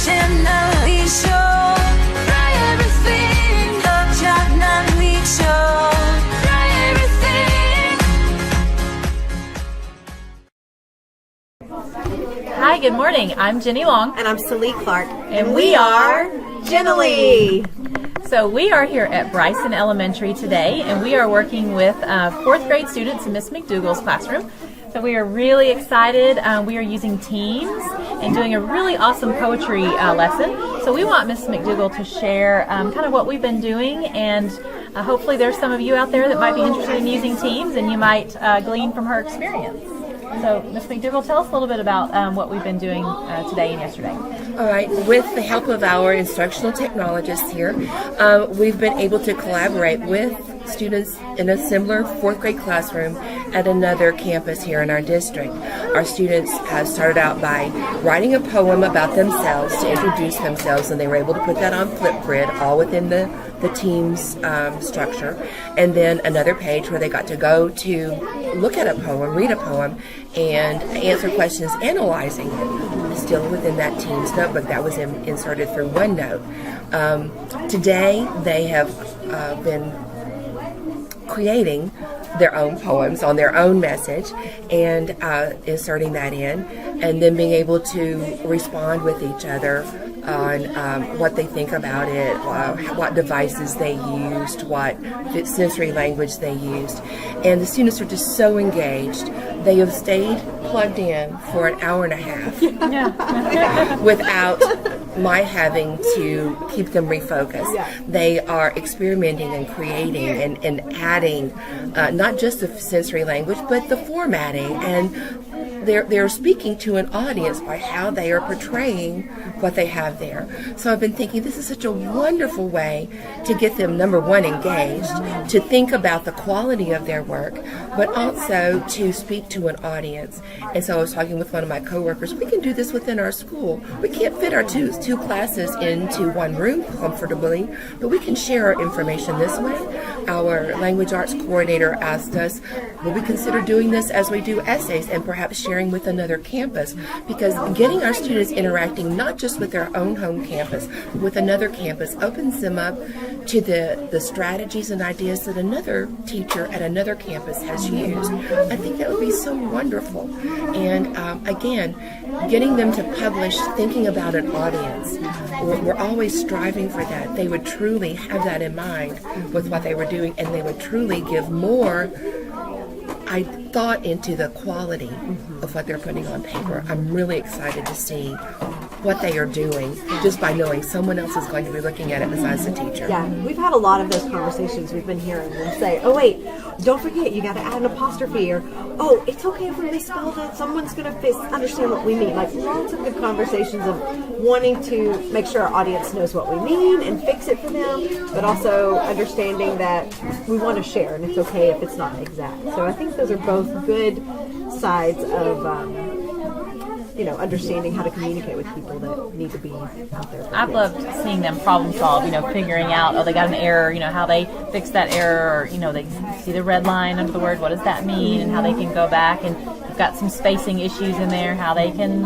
Gently show. Try everything. The Gently show. Try everything. Hi, good morning. I'm Jenny Long. And I'm Celie Clark. And we are Gently. So we are here at Bryson Elementary today, and we are working with 4th grade students in Miss McDougall's classroom. So we are really excited. We are using teams and doing a really awesome poetry lesson. So we want Miss McDougall to share kind of what we've been doing, and hopefully there's some of you out there that might be interested in using teams, and you might glean from her experience. So, Ms. McDougall, tell us a little bit about what we've been doing today and yesterday. All right, with the help of our instructional technologists here, we've been able to collaborate with students in a similar 4th grade classroom at another campus here in our district. Our students have started out by writing a poem about themselves to introduce themselves, and they were able to put that on Flipgrid, all within the team's structure. And then another page where they got to go to look at a poem, read a poem, and answer questions analyzing it, still within that team's notebook that was inserted through OneNote. Today they have been creating their own poems on their own message and inserting that in, and then being able to respond with each other on what they think about it, what devices they used, what sensory language they used. And the students are just so engaged. They have stayed plugged in for an hour and a half without my having to keep them refocused. They are experimenting and creating and adding not just the sensory language, but the formatting, and they're speaking to an audience by how they are portraying what they have there. So I've been thinking this is such a wonderful way to get them, number one, engaged, to think about the quality of their work, but also to speak to an audience. And so I was talking with one of my coworkers, we can do this within our school. We can't fit our two classes into one room comfortably, but we can share our information this way. Our language arts coordinator asked us, will we consider doing this as we do essays and perhaps sharing with another campus? Because getting our students interacting not just with their own home campus, but with another campus opens them up to the strategies and ideas that another teacher at another campus has used. I think that would be so wonderful. And again, getting them to publish thinking about an audience. We're always striving for that. They would truly have that in mind with what they were doing, and they would truly give more thought into the quality of what they're putting on paper. I'm really excited to see what they are doing just by knowing someone else is going to be looking at it besides the teacher. Yeah, we've had a lot of those conversations we've been hearing them say, oh wait, don't forget you got to add an apostrophe, or oh, it's okay if we misspelled it, someone's going to understand what we mean. Like lots of good conversations of wanting to make sure our audience knows what we mean and fix it for them, but also understanding that we want to share and it's okay if it's not exact. So I think those are both good sides of understanding how to communicate with people that need to be out there. I've loved seeing them problem solve, figuring out, they got an error, how they fix that error, or, they see the red line under the word, what does that mean, and how they can go back, and we've got some spacing issues in there, how they can,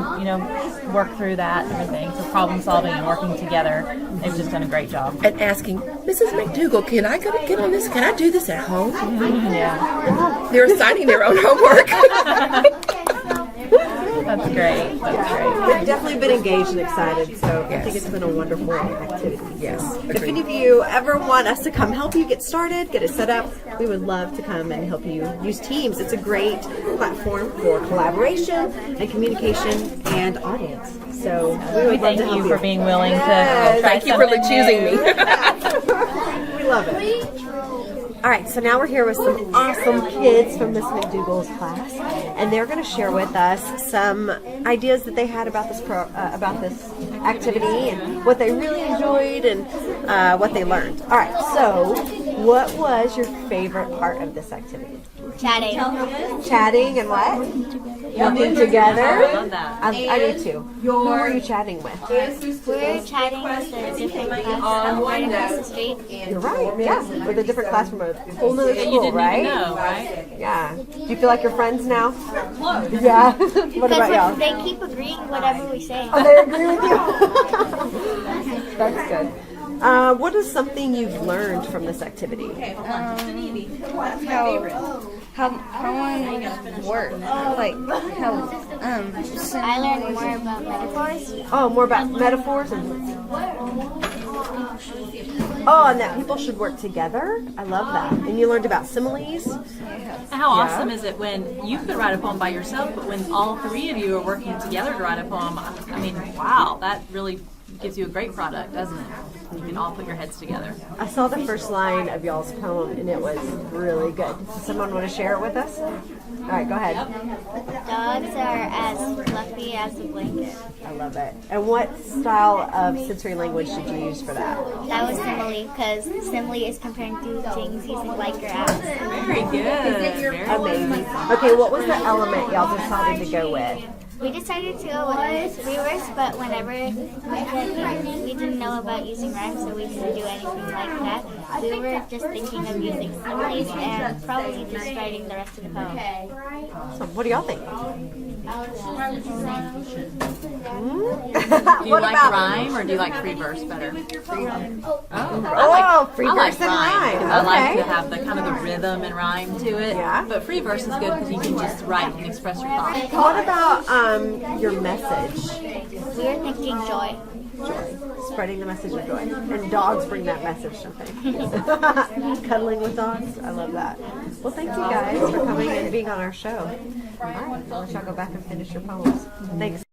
work through that and everything. So problem solving and working together, they've just done a great job. And asking, Mrs. McDougall, can I get on this? Can I do this at home? Yeah. They're assigning their own homework. That's great. They've definitely been engaged and excited, so Yes. I think it's been a wonderful activity. Yes. If any of you ever want us to come help you get started, get it set up, we would love to come and help you use Teams. It's a great platform for collaboration and communication and audience. So we would love Thank to help you for being willing to Yes. try Thank you for something choosing new. me. We love it. All right, so now we're here with some awesome kids from Miss McDougall's class, and they're going to share with us some ideas that they had about this activity and what they really enjoyed and what they learned. All right, so What was your favorite part of this activity? Chatting. Chatting and what? Working together. I love that. I do too. Who were you chatting with? We're chatting with the different classes right across the street. You're right. Yeah, with a different classroom, a whole nother You school, didn't right? even know, right? Yeah. Do you feel like you're friends now? Yeah. What about y'all? Because they keep agreeing whatever we say. Oh, they agree with you. That's good. What is something you've learned from this activity? How one work, like how I learned more about metaphors. Oh, more about metaphors and and that people should work together. I love that. And you learned about similes. How awesome is it when you could write a poem by yourself, but when all three of you are working together to write a poem? I mean, wow, that really gives you a great product, doesn't it? You can all put your heads together. I saw the first line of y'all's poem and it was really good. Does someone want to share it with us? All right, go ahead. Dogs are as fluffy as a blanket. I love it. And what style of sensory language did you use for that? That was simile because simile is comparing two things using like or as. Very good. Very Amazing. Okay, what was the element y'all decided to go with? We decided to go with free verse, but whenever we didn't know about using rhymes, so we didn't do anything like that. We were just thinking of using similes and probably just writing the rest of the poem. Awesome. What do y'all think? Do you like rhyme or do you like free verse better? Free rhyme. Oh, free I like verse and rhyme. I like to Okay. have the kind of the rhythm and rhyme to it. Yeah. But free verse is good because you can just write and express your thoughts. What about your message? We were thinking joy. Spreading the message of joy. And dogs bring that message, don't they? Cuddling with dogs. I love that. Well, thank you guys for coming and being on our show. All right, I'll let y'all go back and finish your poems. Thanks.